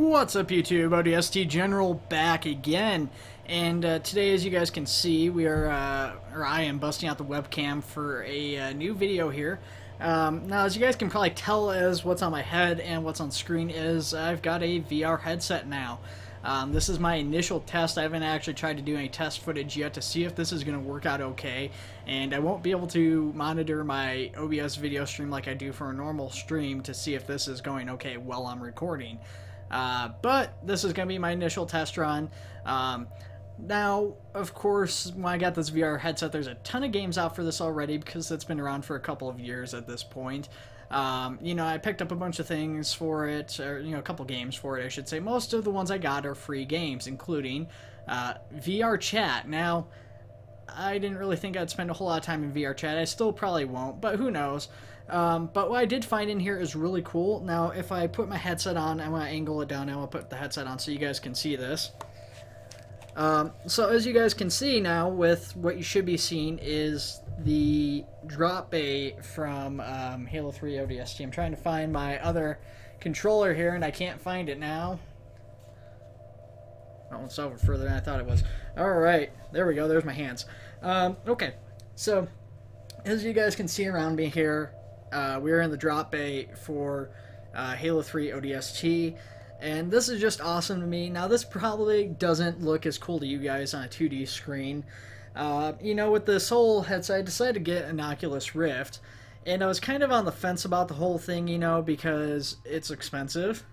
What's up YouTube, ODST General back again, and today as you guys can see we are, I am busting out the webcam for a new video here. Now as you guys can probably tell as what's on my head and what's on screen is I've got a VR headset now. This is my initial test. I haven't actually tried to do any test footage yet to see if this is going to work out okay, and I won't be able to monitor my OBS video stream like I do for a normal stream to see if this is going okay while I'm recording. But this is going to be my initial test run. Now, of course, when I got this VR headset, there's a ton of games out for this already because it's been around for a couple of years at this point. You know, I picked up a bunch of things for it, or, you know, a couple games for it, I should say. Most of the ones I got are free games, including VR chat. Now, I didn't really think I'd spend a whole lot of time in VR chat. I still probably won't, but who knows. But what I did find in here is really cool. Now, if I put my headset on, I want to angle it down. I want to put the headset on so you guys can see this. So as you guys can see now, with what you should be seeing is the drop bay from Halo 3 ODST. I'm trying to find my other controller here, and I can't find it now. Oh, it's over further than I thought it was. Alright, there we go. There's my hands. Okay, so as you guys can see around me here, we're in the drop bay for Halo 3 ODST, and this is just awesome to me. Now, this probably doesn't look as cool to you guys on a 2D screen. You know, with this whole headset, I decided to get an Oculus Rift, and I was kind of on the fence about the whole thing, you know, because it's expensive,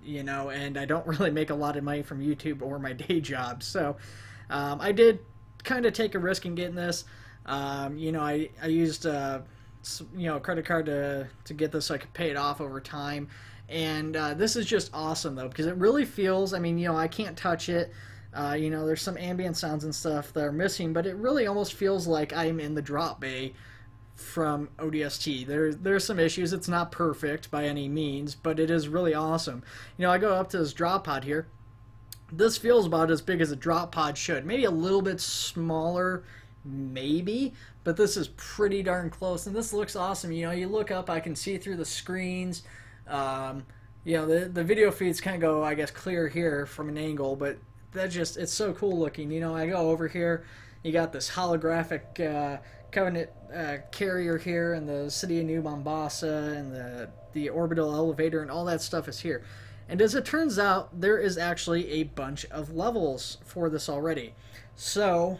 you know, and I don't really make a lot of money from YouTube or my day job, so I did kind of take a risk in getting this. You know, I used you know, a credit card to get this so I could pay it off over time, and this is just awesome though, because it really feels, I mean, you know, I can't touch it, you know, there's some ambient sounds and stuff that are missing, but it really almost feels like I'm in the drop bay from ODST. There's some issues. It's not perfect by any means, but it is really awesome. You know, I go up to this drop pod here. This feels about as big as a drop pod should. Maybe a little bit smaller, maybe, but this is pretty darn close, and this looks awesome. You know, you look up, I can see through the screens. You know, the video feeds kind of go, I guess, clear here from an angle, but that just, it's so cool looking. You know, I go over here, you got this holographic Covenant carrier here, and the city of New Mombasa, and the orbital elevator, and all that stuff is here. And as it turns out, there is actually a bunch of levels for this already. So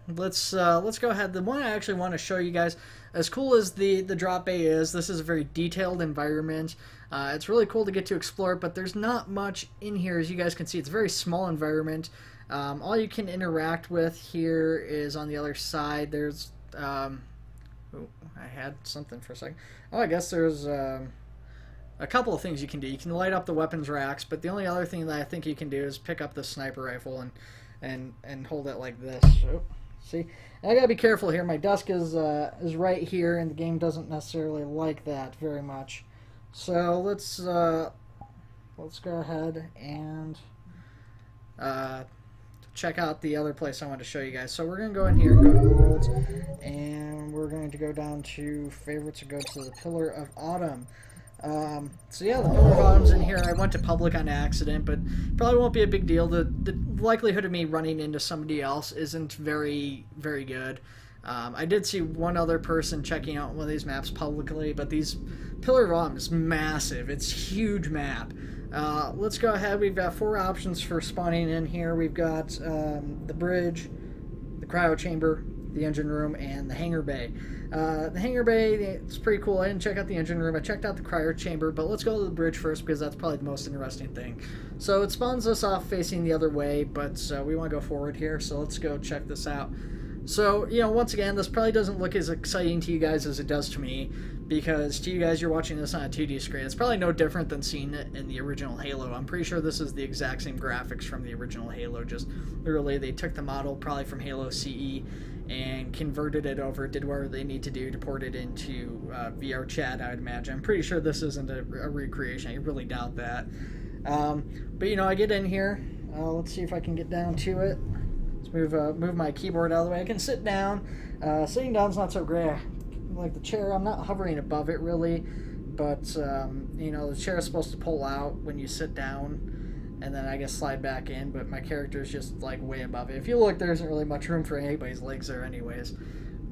let's go ahead. The one I actually want to show you guys, as cool as the drop bay is, this is a very detailed environment. It's really cool to get to explore, but there's not much in here. As you guys can see, it's a very small environment. All you can interact with here is on the other side. There's oh, I had something for a second. Oh, I guess there's a couple of things you can do. You can light up the weapons racks, but the only other thing that I think you can do is pick up the sniper rifle and hold it like this. Oh, see, I gotta be careful here. My desk is right here, and the game doesn't necessarily like that very much. So let's go ahead and check out the other place I want to show you guys. So we're going to go in here, go to Worlds, and we're going to go down to Favorites and go to the Pillar of Autumn. So yeah, the Pillar of Autumn's in here. I went to public on accident, but probably won't be a big deal. The likelihood of me running into somebody else isn't very, very good. I did see one other person checking out one of these maps publicly, but these Pillar of Autumn is massive. It's a huge map. Let's go ahead. We've got 4 options for spawning in here. We've got the bridge, the cryo chamber, the engine room, and the hangar bay. The hangar bay, it's pretty cool. I didn't check out the engine room. I checked out the cryo chamber, but let's go to the bridge first because that's probably the most interesting thing. So it spawns us off facing the other way, but we want to go forward here, so let's go check this out. So, you know, once again, this probably doesn't look as exciting to you guys as it does to me, because to you guys, you're watching this on a 2D screen. It's probably no different than seeing it in the original Halo. I'm pretty sure this is the exact same graphics from the original Halo, just literally they took the model probably from Halo CE and converted it over, did whatever they need to do to port it into VR chat, I would imagine. I'm pretty sure this isn't a recreation. I really doubt that. But, you know, I get in here. Let's see if I can get down to it. Let's move my keyboard out of the way. I can sit down. Sitting down's not so great. Like the chair, I'm not hovering above it really, but you know, the chair is supposed to pull out when you sit down. and then I guess slide back in, but my character is just like way above it. If you look, there isn't really much room for anybody's legs there anyways.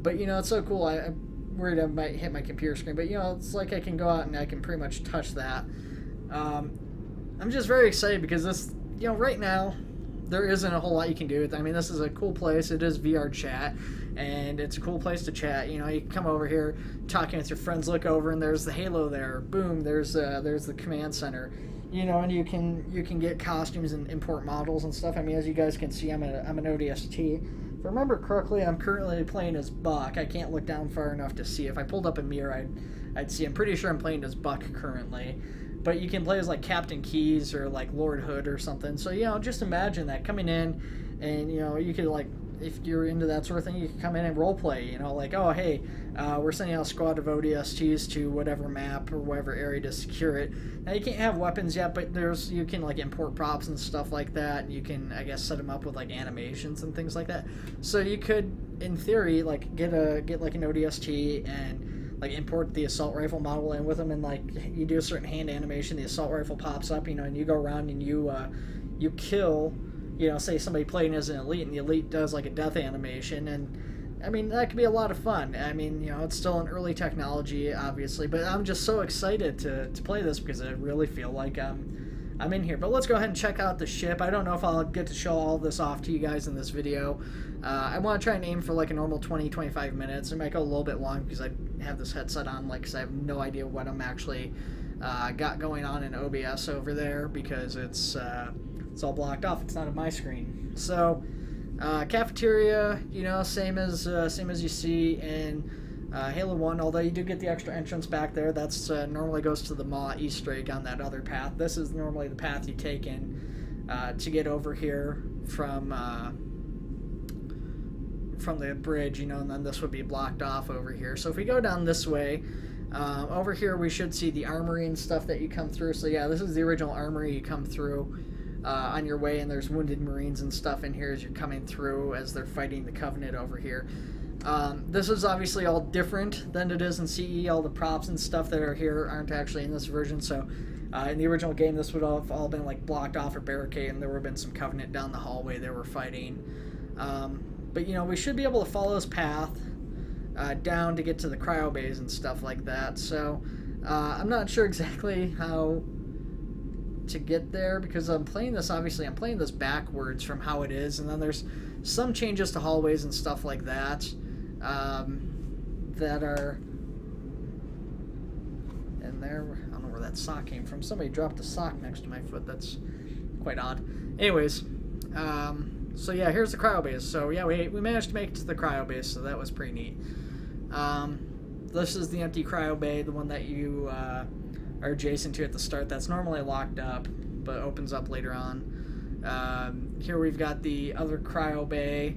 But you know, it's so cool. I'm worried I might hit my computer screen, but you know, it's like I can go out and I can pretty much touch that. I'm just very excited because this, you know, right now there isn't a whole lot you can do with it. I mean, this is a cool place. It is VR chat, and it's a cool place to chat. You know, you can come over here, talking with your friends, look over, and there's the Halo there. Boom, there's the command center. You know, and you can get costumes and import models and stuff. I mean, as you guys can see, I'm an ODST. If I remember correctly, I'm currently playing as Buck. I can't look down far enough to see. If I pulled up a mirror, I'd see. I'm pretty sure I'm playing as Buck currently. But you can play as like Captain Keyes or like Lord Hood or something. So, you know, just imagine that coming in, and, you know, you could like, if you're into that sort of thing, you can come in and role play, you know, like, oh, hey, we're sending out a squad of ODSTs to whatever map or whatever area to secure it. Now, you can't have weapons yet, but you can, like, import props and stuff like that, and you can, I guess, set them up with, like, animations and things like that. So you could, in theory, like, get like, an ODST and, like, import the assault rifle model in with them, and, like, you do a certain hand animation, the assault rifle pops up, you know, and you go around and you kill, you know, say somebody playing as an elite, and the elite does like a death animation, and I mean, that could be a lot of fun. I mean, you know, it's still an early technology, obviously, but I'm just so excited to play this because I really feel like I'm in here. But let's go ahead and check out the ship. I don't know if I'll get to show all this off to you guys in this video. I want to try and aim for like a normal 20-25 minutes. It might go a little bit long because I have this headset on, like, because I have no idea what I'm actually got going on in OBS over there, because it's all blocked off. It's not on my screen. So cafeteria, you know, same as you see in Halo 1, although you do get the extra entrance back there. That's normally goes to the Maw Easter egg on that other path. This is normally the path you take in to get over here from the bridge, you know, and then this would be blocked off over here. So if we go down this way, over here we should see the armory and stuff that you come through. So yeah, this is the original armory you come through on your way, and there's wounded Marines and stuff in here as you're coming through as they're fighting the Covenant over here. This is obviously all different than it is in CE. All the props and stuff that are here aren't actually in this version, so in the original game this would have all been like blocked off or barricaded, and there would have been some Covenant down the hallway they were fighting. But you know, we should be able to follow this path down to get to the cryo bays and stuff like that. So I'm not sure exactly how to get there, because I'm playing this backwards from how it is, and then there's some changes to hallways and stuff like that that are in there. I don't know where that sock came from. Somebody dropped a sock next to my foot. That's quite odd. Anyways, so yeah, here's the cryo base. So yeah, we managed to make it to the cryo base, so that was pretty neat. This is the empty cryo bay, the one that you are adjacent to at the start. That's normally locked up, but opens up later on. Here we've got the other cryo bay.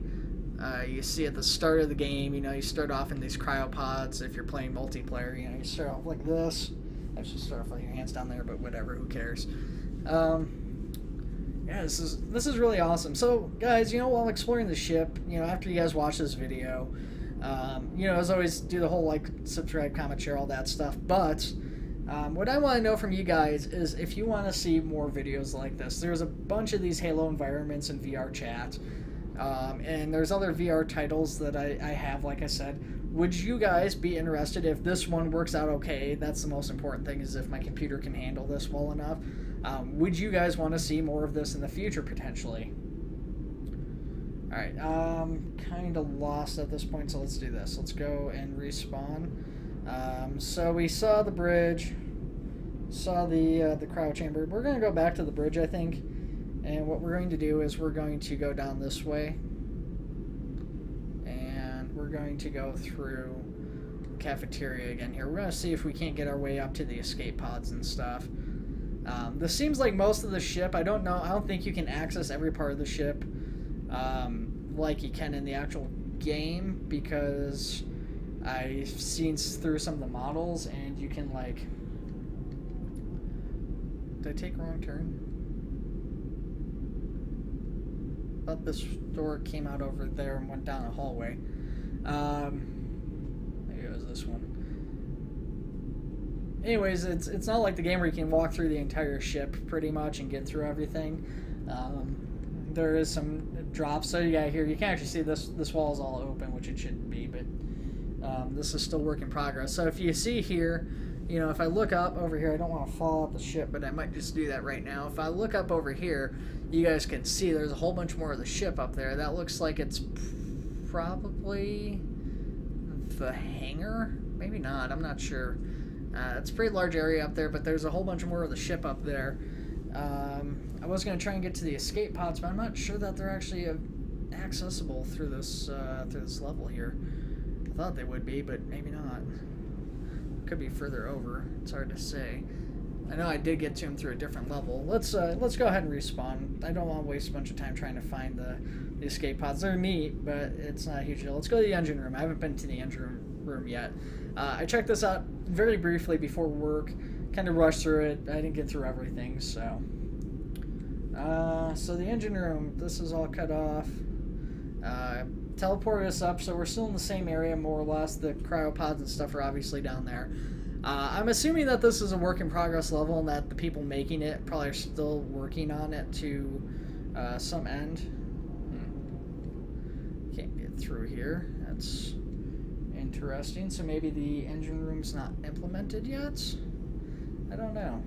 You see at the start of the game, you know, you start off in these cryopods. If you're playing multiplayer, you know, you start off like this. I should start off with your hands down there, but whatever, who cares? Yeah, this is really awesome. So, guys, you know, while exploring the ship, you know, after you guys watch this video, you know, as always, do the whole like, subscribe, comment, share, all that stuff. But what I want to know from you guys is if you want to see more videos like this. There's a bunch of these Halo environments in VR chat, and there's other VR titles that I have, like I said. Would you guys be interested if this one works out okay? That's the most important thing, is if my computer can handle this well enough. Would you guys want to see more of this in the future, potentially? Alright, kind of lost at this point, so let's do this. Let's go and respawn. So we saw the bridge, saw the cryo chamber. We're going to go back to the bridge, I think, and what we're going to do is we're going to go down this way, and we're going to go through the cafeteria again here. We're going to see if we can't get our way up to the escape pods and stuff. This seems like most of the ship. I don't know. I don't think you can access every part of the ship like you can in the actual game, because I've seen through some of the models, and you can, like... Did I take a wrong turn? I thought this door came out over there and went down a hallway. Maybe it was this one. anyways, it's not like the game where you can walk through the entire ship pretty much and get through everything. There is some drops, so yeah, here you can actually see this wall is all open, which it shouldn't be, but this is still work in progress. So if you see here, you know, if I look up over here, I don't want to fall off the ship, but I might just do that right now. If I look up over here, you guys can see there's a whole bunch more of the ship up there. That looks like it's probably the hangar. Maybe not. I'm not sure. It's a pretty large area up there, but there's a whole bunch more of the ship up there. I was going to try and get to the escape pods, but I'm not sure that they're actually accessible through this level here. I thought they would be, but maybe not. Could be further over. It's hard to say. I know I did get to him through a different level. Let's go ahead and respawn. I don't want to waste a bunch of time trying to find the escape pods. They're neat, but it's not a huge deal. Let's go to the engine room. I haven't been to the engine room yet. I checked this out very briefly before work. Kind of rushed through it. I didn't get through everything, so. So the engine room. This is all cut off. Teleported us up, so we're still in the same area more or less. The cryopods and stuff are obviously down there. I'm assuming that this is a work in progress level and that the people making it probably are still working on it to some end. Can't get through here. That's interesting. So maybe the engine room's not implemented yet? I don't know.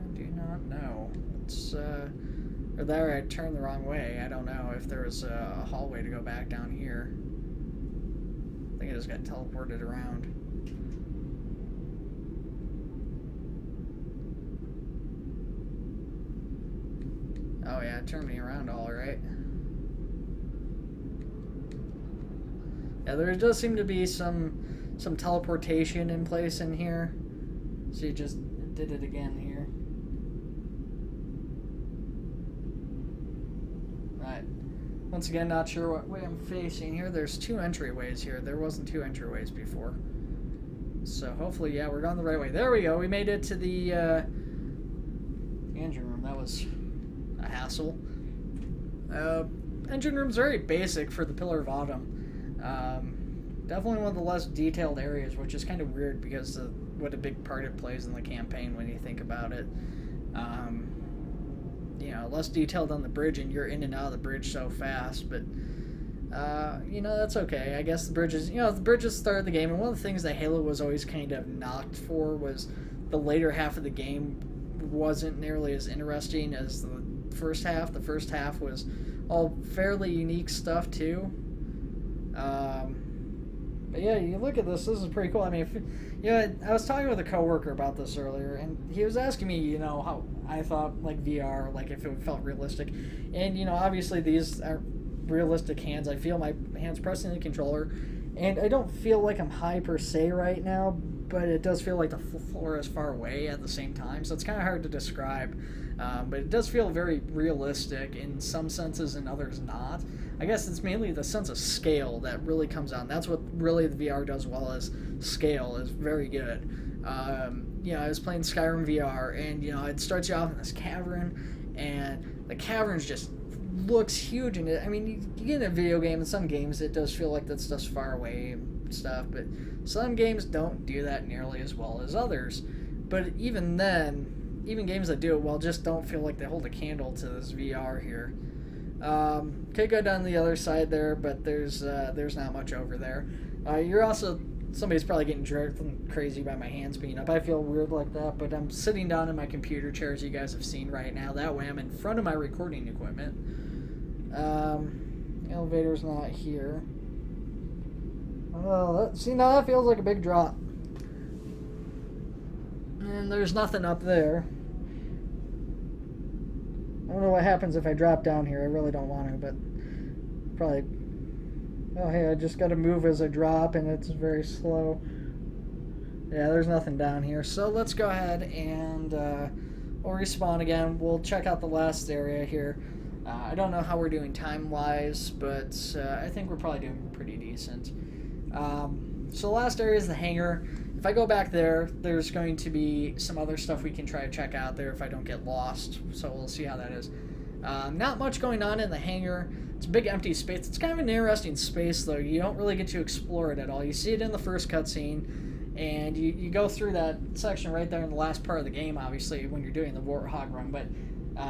I do not know. It's or there I turned the wrong way. I don't know if there was a hallway to go back down here. I think I just got teleported around. Oh yeah, it turned me around all right. Yeah, there does seem to be some teleportation in place in here. So you just did it again here. Once again, not sure what way I'm facing here. There's two entryways here. There wasn't two entryways before. So hopefully, yeah, we're going the right way. There we go. We made it to the engine room. That was a hassle. Engine room's very basic for the Pillar of Autumn. Definitely one of the less detailed areas, which is kind of weird because of what a big part it plays in the campaign when you think about it. You know, less detailed on the bridge, and you're in and out of the bridge so fast, but you know, that's okay. I guess the bridges, you know, the bridges started the game, and one of the things that Halo was always kind of knocked for was the later half of the game wasn't nearly as interesting as the first half. The first half was all fairly unique stuff too. But yeah, you look at this. This is pretty cool. I mean, if, you know, I was talking with a coworker about this earlier, and he was asking me, you know, how I thought like VR, like if it felt realistic, and you know, obviously these are realistic hands. I feel my hands pressing the controller, and I don't feel like I'm high per se right now, but it does feel like the floor is far away at the same time. So it's kind of hard to describe, but it does feel very realistic in some senses, and others not. I guess it's mainly the sense of scale that really comes out. That's what really the VR does well, is scale is very good. You know, I was playing Skyrim VR, and you know, it starts you off in this cavern, and the caverns just looks huge. And I mean, you get in a video game, in some games it does feel like that stuff's far away and stuff, but some games don't do that nearly as well as others. But even then, even games that do it well just don't feel like they hold a candle to this VR here. Could go down the other side there, but there's not much over there. You're also, somebody's probably getting driven crazy by my hands being up. I feel weird like that, but I'm sitting down in my computer chair, as you guys have seen right now. That way I'm in front of my recording equipment. Elevator's not here. Oh, see, now that feels like a big drop. And there's nothing up there. I don't know what happens if I drop down here. I really don't want to, but probably. Oh, hey, I just got to move as I drop, and it's very slow. Yeah, there's nothing down here. So let's go ahead and we'll respawn again. We'll check out the last area here. I don't know how we're doing time-wise, but I think we're probably doing pretty decent. So the last area is the hangar. If I go back there, there's going to be some other stuff we can try to check out there if I don't get lost. So we'll see how that is. Not much going on in the hangar. It's a big empty space. It's kind of an interesting space, though. You don't really get to explore it at all. You see it in the first cutscene, and you go through that section right there in the last part of the game, obviously, when you're doing the Warthog run. But,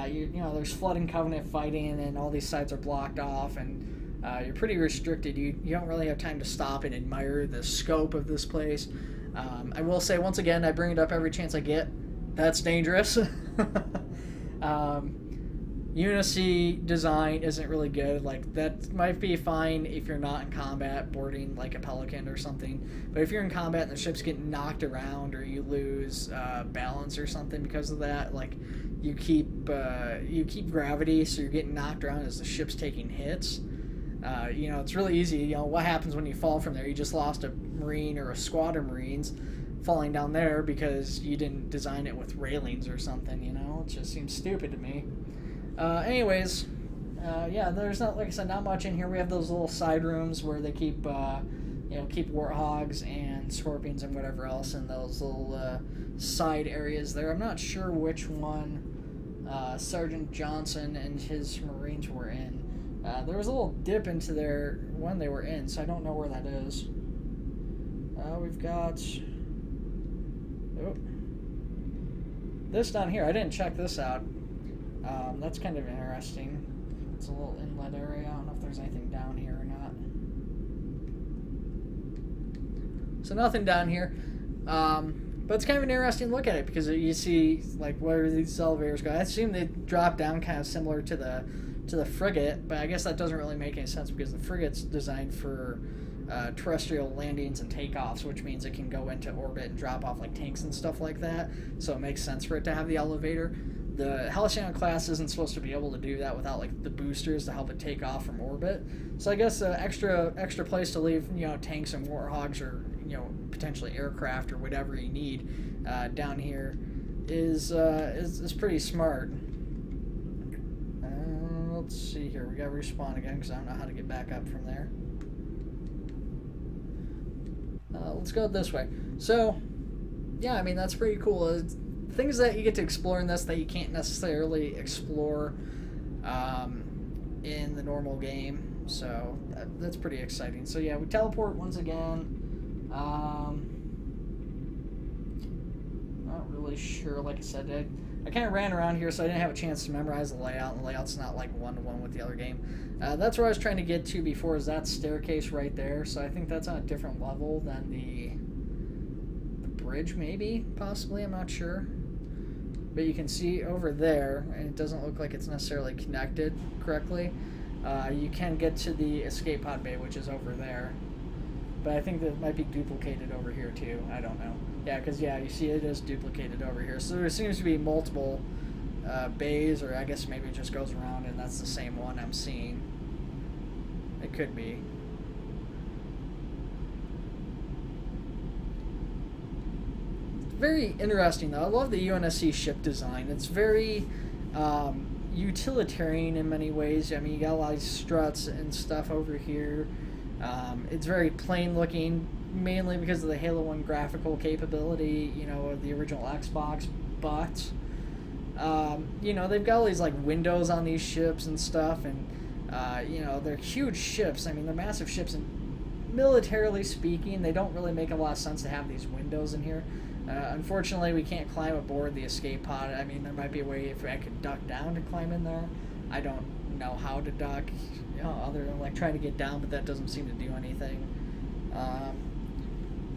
you know, there's Flood and Covenant fighting, and all these sides are blocked off, and you're pretty restricted. You don't really have time to stop and admire the scope of this place. I will say, once again, I bring it up every chance I get. That's dangerous. Unicy design isn't really good. Like, that might be fine if you're not in combat boarding like a Pelican or something. But if you're in combat and the ship's getting knocked around, or you lose balance or something because of that, like, you keep gravity, so you're getting knocked around as the ship's taking hits. You know, it's really easy. You know, what happens when you fall from there? You just lost a Marine or a squad of Marines falling down there because you didn't design it with railings or something, you know? It just seems stupid to me. Anyways, yeah, there's not, like I said, not much in here. We have those little side rooms where they keep, you know, keep warthogs and scorpions and whatever else in those little side areas there. I'm not sure which one Sergeant Johnson and his Marines were in. There was a little dip into there when they were in, so I don't know where that is. We've got... Oh. This down here, I didn't check this out. That's kind of interesting. It's a little inlet area. I don't know if there's anything down here or not. So nothing down here. But it's kind of an interesting look at it because you see, like, where these elevators go. I assume they drop down kind of similar to the frigate, but I guess that doesn't really make any sense because the frigate's designed for terrestrial landings and takeoffs, which means it can go into orbit and drop off like tanks and stuff like that. So it makes sense for it to have the elevator. The Halcyon class isn't supposed to be able to do that without like the boosters to help it take off from orbit. So I guess extra place to leave, you know, tanks and warthogs or, you know, potentially aircraft or whatever you need down here is pretty smart. Let's see here. We got to respawn again because I don't know how to get back up from there. Let's go this way. So, yeah, I mean, that's pretty cool. Things that you get to explore in this that you can't necessarily explore in the normal game. So, that's pretty exciting. So, yeah, we teleport once again. Not really sure. Like I said, I kind of ran around here, so I didn't have a chance to memorize the layout, and the layout's not like one-to-one with the other game. That's where I was trying to get to before, is that staircase right there. So I think that's on a different level than the bridge, maybe, possibly, I'm not sure. But you can see over there, and it doesn't look like it's necessarily connected correctly. You can get to the escape pod bay, which is over there. But I think that it might be duplicated over here, too. I don't know. Yeah, because, yeah, you see it is duplicated over here. So there seems to be multiple bays, or I guess maybe it just goes around and that's the same one I'm seeing. It could be. Very interesting, though. I love the UNSC ship design. It's very utilitarian in many ways. I mean, you got a lot of struts and stuff over here. It's very plain looking, mainly because of the Halo 1 graphical capability, you know, of the original Xbox, but, you know, they've got all these, like, windows on these ships and stuff, and, you know, they're huge ships. I mean, they're massive ships, and militarily speaking, they don't really make a lot of sense to have these windows in here. Unfortunately, we can't climb aboard the escape pod. I mean, there might be a way if I could duck down to climb in there. I don't know how to duck, you know, other than like trying to get down, but that doesn't seem to do anything.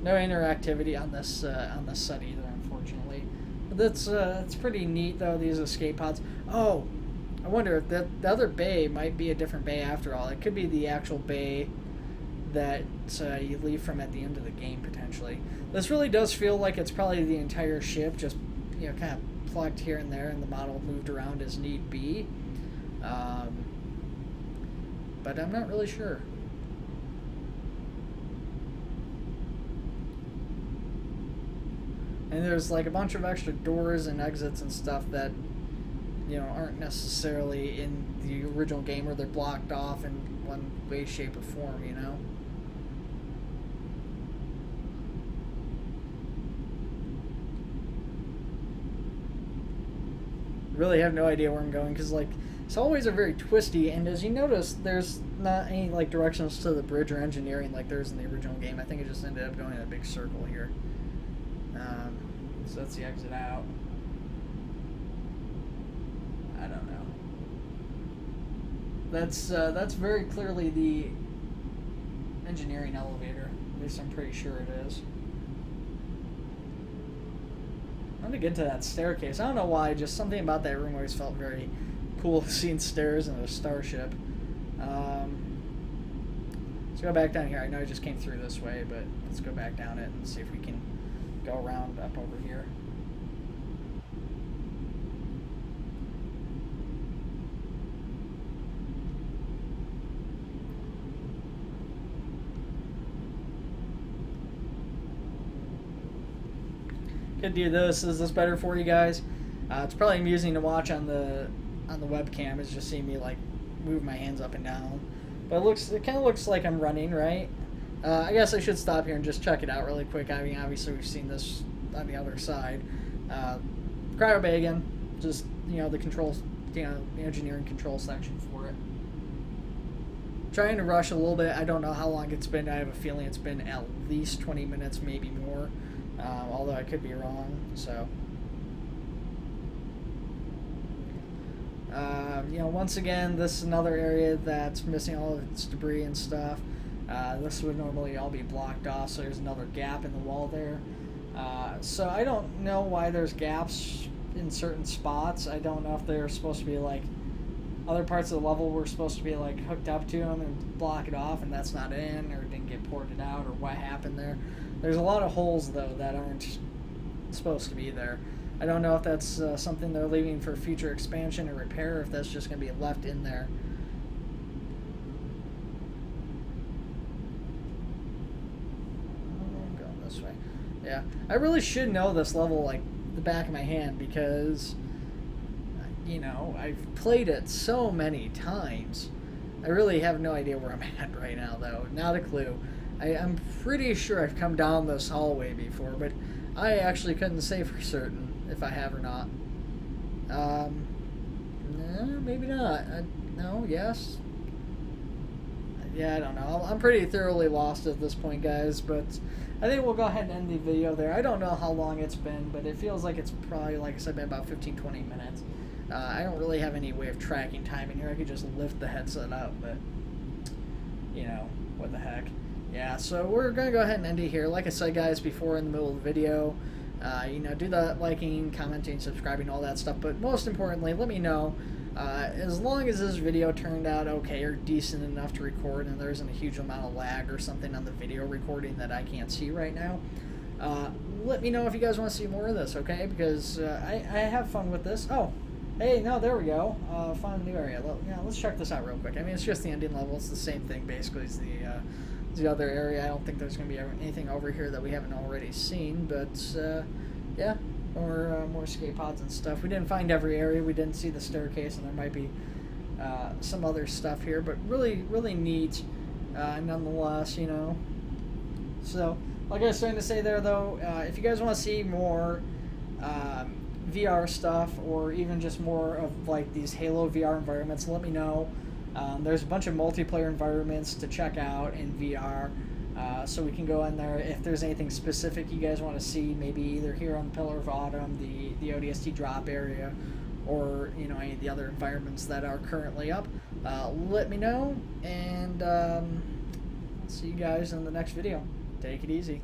No interactivity on this set either, unfortunately. But that's pretty neat though. These escape pods. Oh, I wonder if the other bay might be a different bay after all. It could be the actual bay that you leave from at the end of the game potentially. This really does feel like it's probably the entire ship, just, you know, kind of plugged here and there, and the model moved around as need be. But I'm not really sure. And there's like a bunch of extra doors and exits and stuff that, you know, aren't necessarily in the original game, where they're blocked off in one way, shape, or form, you know? really have no idea where I'm going, because like these hallways are very twisty, and as you notice, there's not any like directions to the bridge or engineering like there's in the original game. I think it just ended up going in a big circle here. So that's the exit out. I don't know. That's very clearly the engineering elevator. At least I'm pretty sure it is. I'm gonna get to that staircase. I don't know why, just something about that room always felt very cool, seeing stairs and a starship. Let's go back down here. I know I just came through this way, but let's go back down it and see if we can go around up over here. Could do this. Is this better for you guys? It's probably amusing to watch on the webcam. It's just seeing me like move my hands up and down. But it kind of looks like I'm running, right? I guess I should stop here and just check it out really quick. I mean, obviously we've seen this on the other side. Cryo bay again. Just, you know, the controls, you know, the engineering control section for it. Trying to rush a little bit. I don't know how long it's been. I have a feeling it's been at least 20 minutes, maybe more. Although I could be wrong, so. You know, once again, this is another area that's missing all of its debris and stuff. This would normally all be blocked off, so there's another gap in the wall there. So I don't know why there's gaps in certain spots. I don't know if they're supposed to be like other parts of the level were supposed to be like hooked up to them and block it off, and that's not in, or didn't get ported out, or what happened there. There's a lot of holes though that aren't supposed to be there. I don't know if that's something they're leaving for future expansion or repair, or if that's just going to be left in there. I'm going this way. Yeah, I really should know this level like the back of my hand, because, you know, I've played it so many times. I really have no idea where I'm at right now, though. Not a clue. I'm pretty sure I've come down this hallway before, but I actually couldn't say for certain if I have or not. No, maybe not. No, yes. Yeah, I don't know. I'm pretty thoroughly lost at this point, guys, but I think we'll go ahead and end the video there. I don't know how long it's been, but it feels like it's probably, like I said, been about 15-20 minutes. I don't really have any way of tracking time in here. I could just lift the headset up, but, you know, what the heck. Yeah, so we're going to go ahead and end it here. Like I said, guys, before in the middle of the video, you know, do the liking, commenting, subscribing, all that stuff. But most importantly, let me know, as long as this video turned out okay or decent enough to record and there isn't a huge amount of lag or something on the video recording that I can't see right now, let me know if you guys want to see more of this, okay? Because I have fun with this. Oh, hey, no, there we go. Found a new area. Yeah, let's check this out real quick. I mean, it's just the ending level. It's the same thing, basically, as the other area. I don't think there's going to be anything over here that we haven't already seen, but yeah, more escape pods and stuff. We didn't find every area. We didn't see the staircase, and there might be some other stuff here, but really, really neat nonetheless, you know. So, like I was trying to say there, though, if you guys want to see more VR stuff, or even just more of like these Halo VR environments, let me know. There's a bunch of multiplayer environments to check out in VR, so we can go in there. If there's anything specific you guys want to see, maybe either here on the Pillar of Autumn, the ODST drop area, or, you know, any of the other environments that are currently up, let me know, and see you guys in the next video. Take it easy.